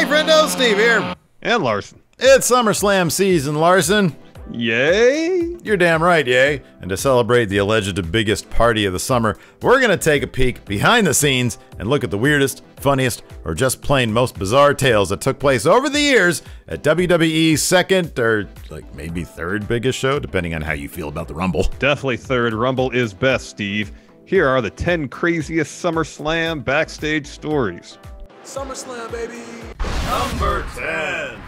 Hey, friendo, Steve here. And Larson. It's SummerSlam season, Larson. Yay! You're damn right, yay. And to celebrate the alleged biggest party of the summer, we're going to take a peek behind the scenes and look at the weirdest, funniest, or just plain most bizarre tales that took place over the years at WWE's second or like maybe third biggest show, depending on how you feel about the Rumble. Definitely third. Rumble is best, Steve. Here are the 10 craziest SummerSlam backstage stories. SummerSlam, baby! Number 10.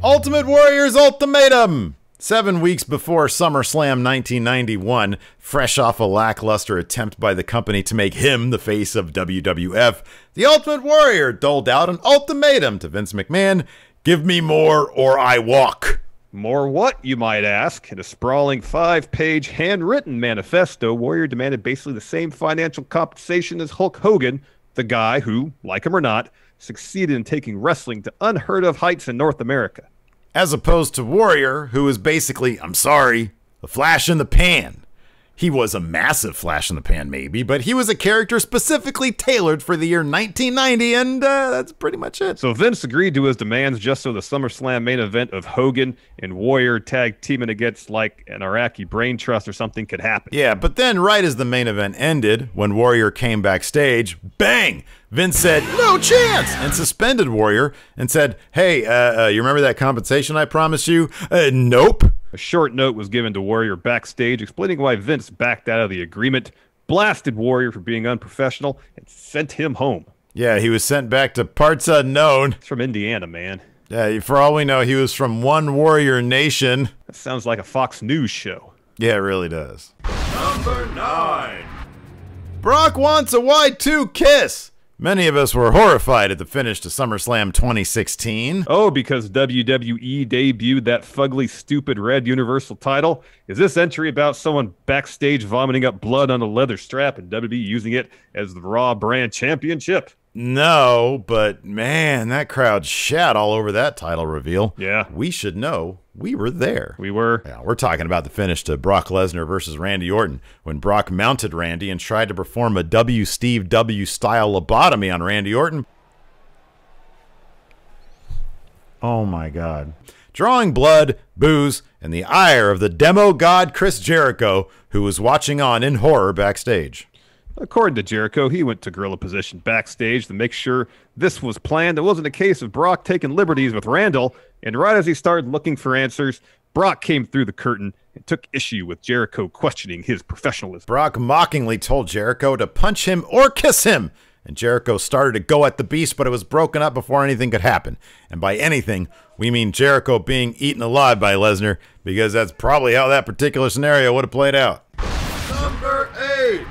Ultimate Warrior's Ultimatum! 7 weeks before SummerSlam 1991, fresh off a lackluster attempt by the company to make him the face of WWF, the Ultimate Warrior doled out an ultimatum to Vince McMahon: give me more or I walk. More what, you might ask? In a sprawling 5-page handwritten manifesto, Warrior demanded basically the same financial compensation as Hulk Hogan, the guy who, like him or not, succeeded in taking wrestling to unheard of heights in North America. As opposed to Warrior, who was basically, I'm sorry, a flash in the pan. He was a massive flash in the pan, maybe, but he was a character specifically tailored for the year 1990, and that's pretty much it. So Vince agreed to his demands just so the SummerSlam main event of Hogan and Warrior tag teaming against like an Iraqi brain trust or something could happen. Yeah, but then right as the main event ended, when Warrior came backstage, bang! Vince said, no chance! And suspended Warrior and said, hey, you remember that compensation I promised you? Nope. A short note was given to Warrior backstage explaining why Vince backed out of the agreement, blasted Warrior for being unprofessional, and sent him home. Yeah, he was sent back to parts unknown. It's from Indiana, man. Yeah, for all we know, he was from one warrior nation. That sounds like a Fox News show. Yeah, it really does. Number 9. Brock wants a Y2 kiss. Many of us were horrified at the finish to SummerSlam 2016. Oh, because WWE debuted that fugly, stupid red Universal title? Is this entry about someone backstage vomiting up blood on a leather strap and WWE using it as the Raw brand championship? No, but man, that crowd shat all over that title reveal. Yeah. We should know. We were there. We were. Yeah, we're talking about the finish to Brock Lesnar versus Randy Orton, when Brock mounted Randy and tried to perform a Steve W style lobotomy on Randy Orton. Oh my God. Drawing blood, booze, and the ire of the demo god Chris Jericho, who was watching on in horror backstage. According to Jericho, he went to gorilla position backstage to make sure this was planned. It wasn't a case of Brock taking liberties with Randall, and right as he started looking for answers, Brock came through the curtain and took issue with Jericho questioning his professionalism. Brock mockingly told Jericho to punch him or kiss him, and Jericho started to go at the beast, but it was broken up before anything could happen. And by anything, we mean Jericho being eaten alive by Lesnar, because that's probably how that particular scenario would have played out. Number 8.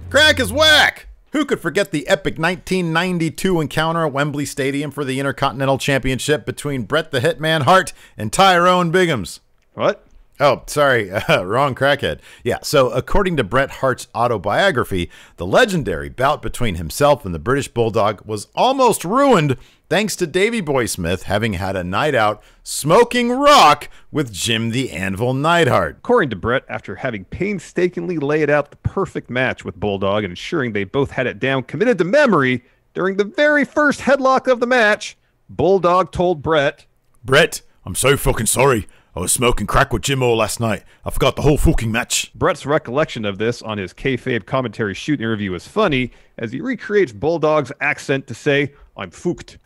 Crack is whack! Who could forget the epic 1992 encounter at Wembley Stadium for the Intercontinental Championship between Bret the Hitman Hart and Tyrone Biggums? What? Oh, sorry, wrong crackhead. Yeah, so according to Bret Hart's autobiography, the legendary bout between himself and the British Bulldog was almost ruined thanks to Davey Boy Smith having had a night out smoking rock with Jim the Anvil Neidhart. According to Bret, after having painstakingly laid out the perfect match with Bulldog and ensuring they both had it down committed to memory, during the very first headlock of the match, Bulldog told Bret, Bret, I'm so fucking sorry. I was smoking crack with Jim all last night. I forgot the whole fucking match. Bret's recollection of this on his kayfabe commentary shoot interview is funny, as he recreates Bulldog's accent to say, I'm fooked.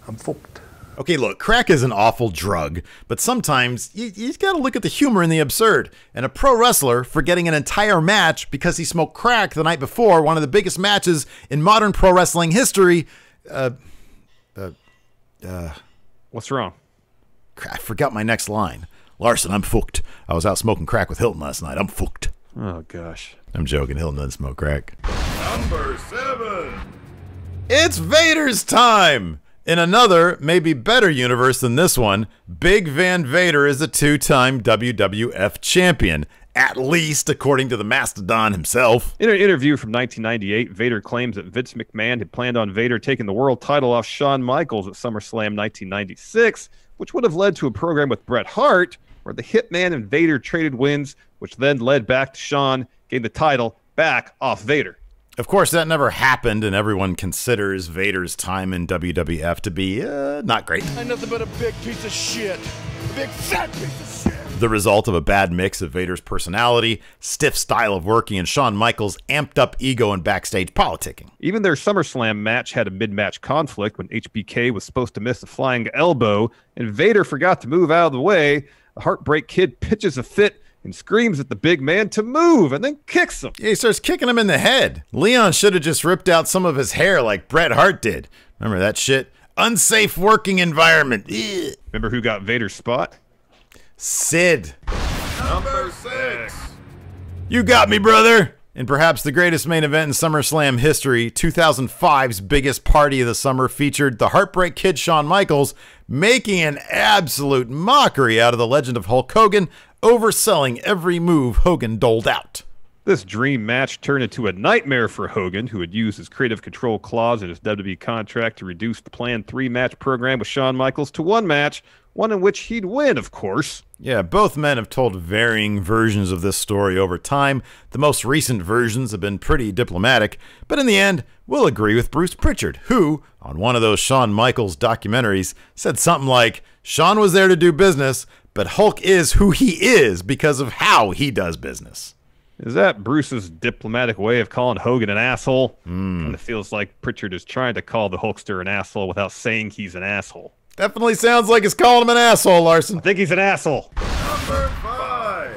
I'm fucked. Okay, look, crack is an awful drug, but sometimes you gotta look at the humor in the absurd. And a pro wrestler forgetting an entire match because he smoked crack the night before one of the biggest matches in modern pro wrestling history. What's wrong? I forgot my next line. Larson, I'm fucked. I was out smoking crack with Hilton last night. I'm fucked. Oh, gosh. I'm joking. Hilton doesn't smoke crack. Number 7. It's Vader's time! In another, maybe better universe than this one, Big Van Vader is a 2-time WWF champion. At least, according to the Mastodon himself. In an interview from 1998, Vader claims that Vince McMahon had planned on Vader taking the world title off Shawn Michaels at SummerSlam 1996, which would have led to a program with Bret Hart, where the Hitman and Vader traded wins, which then led back to Shawn getting the title back off Vader. Of course, that never happened, and everyone considers Vader's time in WWF to be not great. I'm nothing but a big piece of shit. A big fat piece of shit. The result of a bad mix of Vader's personality, stiff style of working, and Shawn Michaels' amped-up ego and backstage politicking. Even their SummerSlam match had a mid-match conflict when HBK was supposed to miss a flying elbow, and Vader forgot to move out of the way. The Heartbreak Kid pitches a fit and screams at the big man to move, and then kicks him. Yeah, he starts kicking him in the head. Leon should have just ripped out some of his hair like Bret Hart did. Remember that shit? Unsafe working environment. Ugh. Remember who got Vader's spot? Sid. Number 6. You got me, brother! In perhaps the greatest main event in SummerSlam history, 2005's biggest party of the summer featured the Heartbreak Kid Shawn Michaels making an absolute mockery out of the legend of Hulk Hogan, overselling every move Hogan doled out. This dream match turned into a nightmare for Hogan, who had used his creative control clause in his WWE contract to reduce the planned 3-match program with Shawn Michaels to 1 match, one in which he'd win, of course. Yeah, both men have told varying versions of this story over time. The most recent versions have been pretty diplomatic, but in the end, we'll agree with Bruce Pritchard, who, on one of those Shawn Michaels documentaries, said something like, Shawn was there to do business, but Hulk is who he is because of how he does business. Is that Bruce's diplomatic way of calling Hogan an asshole? And it feels like Pritchard is trying to call the Hulkster an asshole without saying he's an asshole. Definitely sounds like he's calling him an asshole, Larson. I think he's an asshole. Number 5.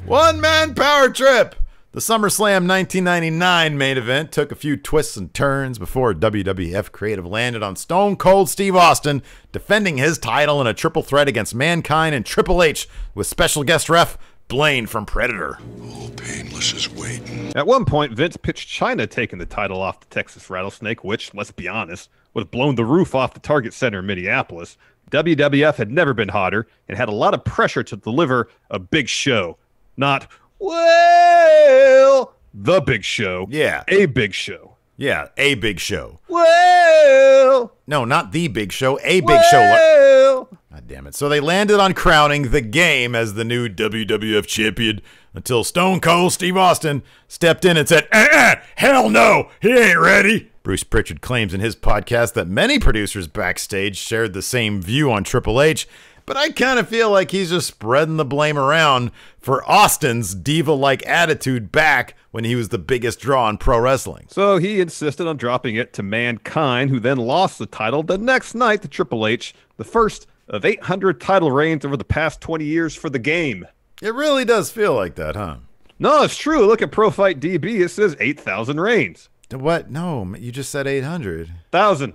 One-man power trip. The SummerSlam 1999 main event took a few twists and turns before WWF creative landed on Stone Cold Steve Austin defending his title in a triple threat against Mankind and Triple H with special guest ref Blaine from Predator. Oh, Painless is waiting. At one point, Vince pitched China taking the title off the Texas Rattlesnake, which, let's be honest, would have blown the roof off the Target Center in Minneapolis. WWF had never been hotter and had a lot of pressure to deliver a big show. Not, well, the big show. Yeah. A big show. Yeah, a big show. Well. No, not the big show, a big show. Well. God damn it. So they landed on crowning the Game as the new WWF champion until Stone Cold Steve Austin stepped in and said, hell no, he ain't ready. Bruce Pritchard claims in his podcast that many producers backstage shared the same view on Triple H, but I kind of feel like he's just spreading the blame around for Austin's diva-like attitude back when he was the biggest draw in pro wrestling. So he insisted on dropping it to Mankind, who then lost the title the next night to Triple H, the first of 800 title reigns over the past 20 years for the Game. It really does feel like that, huh? No, it's true. Look at Pro Fight DB. It says 8,000 reigns. What? No, you just said 800. 1,000.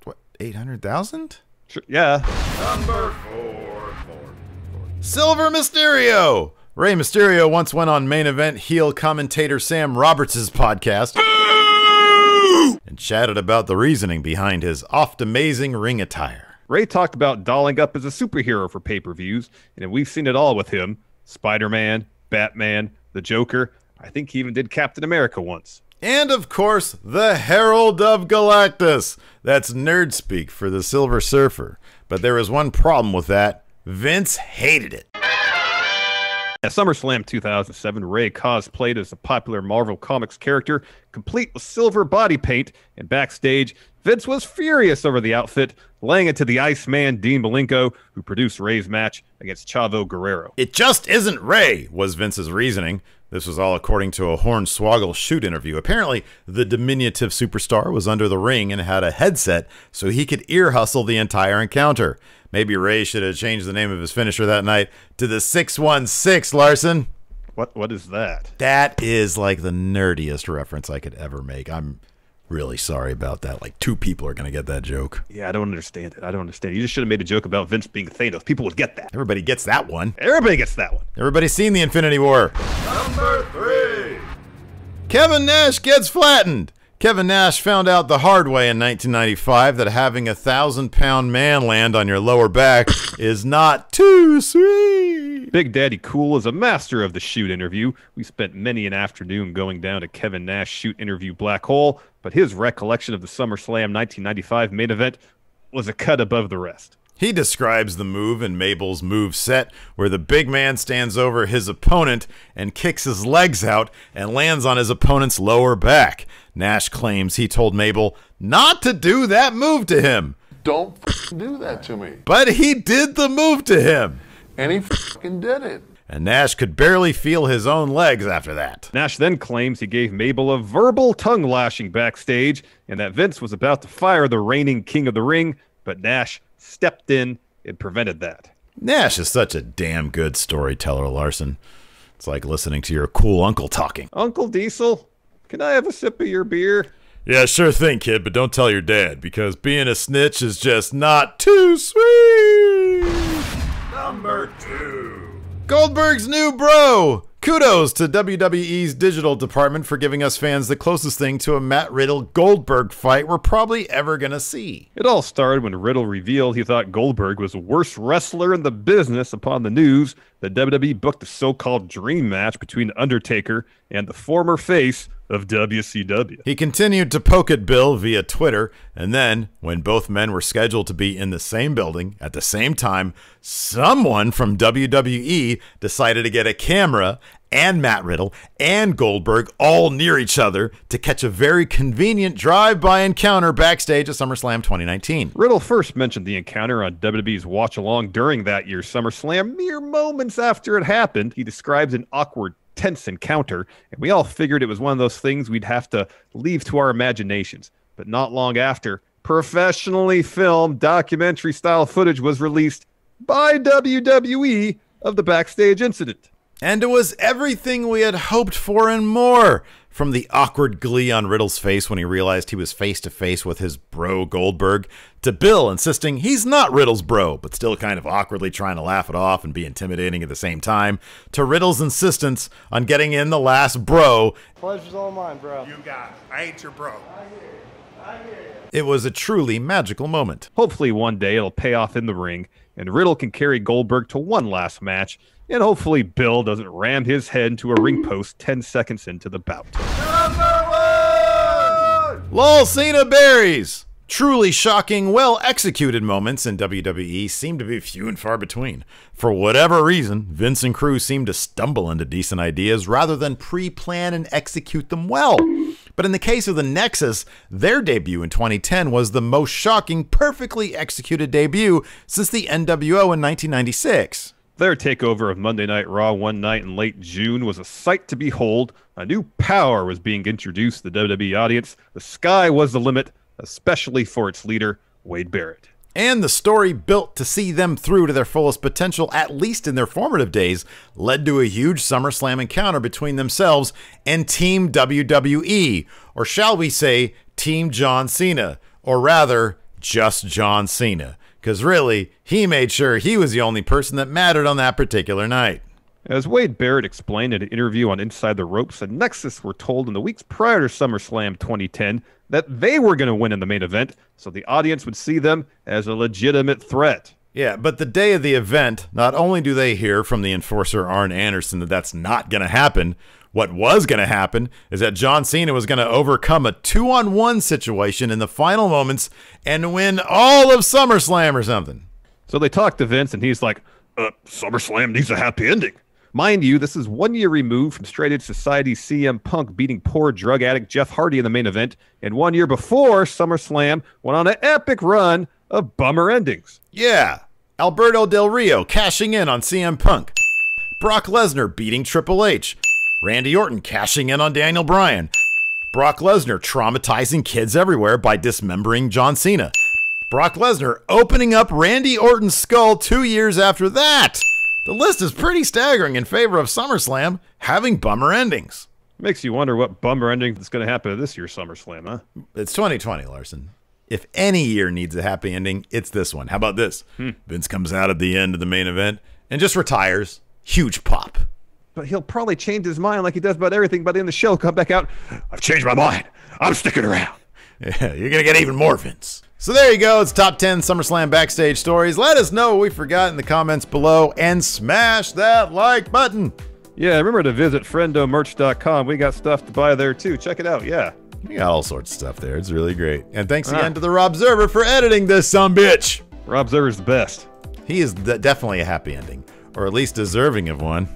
What, 800,000? Sure, yeah. Number 4. Silver Mysterio! Rey Mysterio once went on main event heel commentator Sam Roberts' podcast and chatted about the reasoning behind his oft-amazing ring attire. Ray talked about dolling up as a superhero for pay-per-views, and we've seen it all with him. Spider-Man, Batman, the Joker. I think he even did Captain America once. And, of course, the Herald of Galactus. That's nerd speak for the Silver Surfer. But there was one problem with that. Vince hated it. At SummerSlam 2007, Ray cosplayed as a popular Marvel Comics character, complete with silver body paint, and backstage, Vince was furious over the outfit, laying it to the Iceman Dean Malenko, who produced Ray's match against Chavo Guerrero. It just isn't Ray, was Vince's reasoning. This was all according to a Hornswoggle shoot interview. Apparently, the diminutive superstar was under the ring and had a headset so he could ear hustle the entire encounter. Maybe Ray should have changed the name of his finisher that night to the 616, Larson. What is that? That is like the nerdiest reference I could ever make. I'm really sorry about that. Like 2 people are going to get that joke. Yeah, I don't understand it. I don't understand it. You just should have made a joke about Vince being Thanos. People would get that. Everybody gets that one. Everybody gets that one. Everybody's seen the Infinity War. Number 3. Kevin Nash gets flattened. Kevin Nash found out the hard way in 1995 that having a 1,000-pound man land on your lower back is not too sweet. Big Daddy Cool is a master of the shoot interview. We spent many an afternoon going down to Kevin Nash shoot interview black hole, but his recollection of the SummerSlam 1995 main event was a cut above the rest. He describes the move in Mabel's move set, where the big man stands over his opponent and kicks his legs out and lands on his opponent's lower back. Nash claims he told Mabel not to do that move to him. Don't do that to me. But he did the move to him. And he did it. And Nash could barely feel his own legs after that. Nash then claims he gave Mabel a verbal tongue lashing backstage and that Vince was about to fire the reigning king of the ring, but Nash stepped in and prevented that. Nash is such a damn good storyteller, Larson. It's like listening to your cool uncle talking. Uncle Diesel, can I have a sip of your beer? Yeah, sure thing, kid, but don't tell your dad, because being a snitch is just not too sweet. Number 2. Goldberg's new bro! Kudos to WWE's digital department for giving us fans the closest thing to a Matt Riddle-Goldberg fight we're probably ever gonna see. It all started when Riddle revealed he thought Goldberg was the worst wrestler in the business upon the news that WWE booked a so-called dream match between Undertaker and the former face of WCW. He continued to poke at Bill via Twitter, and then, when both men were scheduled to be in the same building at the same time, someone from WWE decided to get a camera and Matt Riddle and Goldberg all near each other to catch a very convenient drive-by encounter backstage at SummerSlam 2019. Riddle first mentioned the encounter on WWE's watch-along during that year's SummerSlam. Mere moments after it happened, he describes an awkward, tense encounter, and we all figured it was one of those things we'd have to leave to our imaginations. But not long after, professionally filmed documentary-style footage was released by WWE of the backstage incident. And it was everything we had hoped for and more. From the awkward glee on Riddle's face when he realized he was face-to-face with his bro Goldberg, to Bill insisting he's not Riddle's bro, but still kind of awkwardly trying to laugh it off and be intimidating at the same time, to Riddle's insistence on getting in the last bro. Pleasure's all mine, bro. You got it. I ain't your bro. I hear you. It was a truly magical moment. Hopefully one day it'll pay off in the ring, and Riddle can carry Goldberg to one last match, and hopefully Bill doesn't ram his head into a ring post 10 seconds into the bout. Number 1. Lol, Cena berries! Truly shocking, well-executed moments in WWE seem to be few and far between. For whatever reason, Vince and crew seem to stumble into decent ideas rather than pre-plan and execute them well. But in the case of the Nexus, their debut in 2010 was the most shocking, perfectly executed debut since the NWO in 1996. Their takeover of Monday Night Raw one night in late June was a sight to behold. A new power was being introduced to the WWE audience. The sky was the limit, especially for its leader, Wade Barrett. And the story built to see them through to their fullest potential, at least in their formative days, led to a huge SummerSlam encounter between themselves and Team WWE, or shall we say, Team John Cena, or rather, just John Cena. Because really, he made sure he was the only person that mattered on that particular night. As Wade Barrett explained in an interview on Inside the Ropes, the Nexus were told in the weeks prior to SummerSlam 2010 that they were going to win in the main event, so the audience would see them as a legitimate threat. Yeah, but the day of the event, not only do they hear from the enforcer Arn Anderson that that's not going to happen, what was going to happen is that John Cena was going to overcome a 2-on-1 situation in the final moments and win all of SummerSlam or something. So they talked to Vince, and he's like, SummerSlam needs a happy ending. Mind you, this is 1 year removed from Straight Edge Society's CM Punk beating poor drug addict Jeff Hardy in the main event, and 1 year before SummerSlam went on an epic run of bummer endings. Yeah, Alberto Del Rio cashing in on CM Punk, Brock Lesnar beating Triple H, Randy Orton cashing in on Daniel Bryan, Brock Lesnar traumatizing kids everywhere by dismembering John Cena, Brock Lesnar opening up Randy Orton's skull 2 years after that. The list is pretty staggering in favor of SummerSlam having bummer endings. Makes you wonder what bummer ending is going to happen to this year's SummerSlam, huh? It's 2020, Larson. If any year needs a happy ending, it's this one. How about this? Vince comes out at the end of the main event and just retires. Huge pop. But he'll probably change his mind like he does about everything by the end of the show. Come back out, I've changed my mind. I'm sticking around. Yeah, you're going to get even more Vince. So there you go. It's top 10 SummerSlam backstage stories. Let us know what we forgot in the comments below and smash that like button. Yeah, remember to visit friendomerch.com. We got stuff to buy there too. Check it out. Yeah. We got all sorts of stuff there. It's really great. And thanks again to the Rawbserver for editing this sumbitch. Rawbserver's the best. He is definitely a happy ending, or at least deserving of one.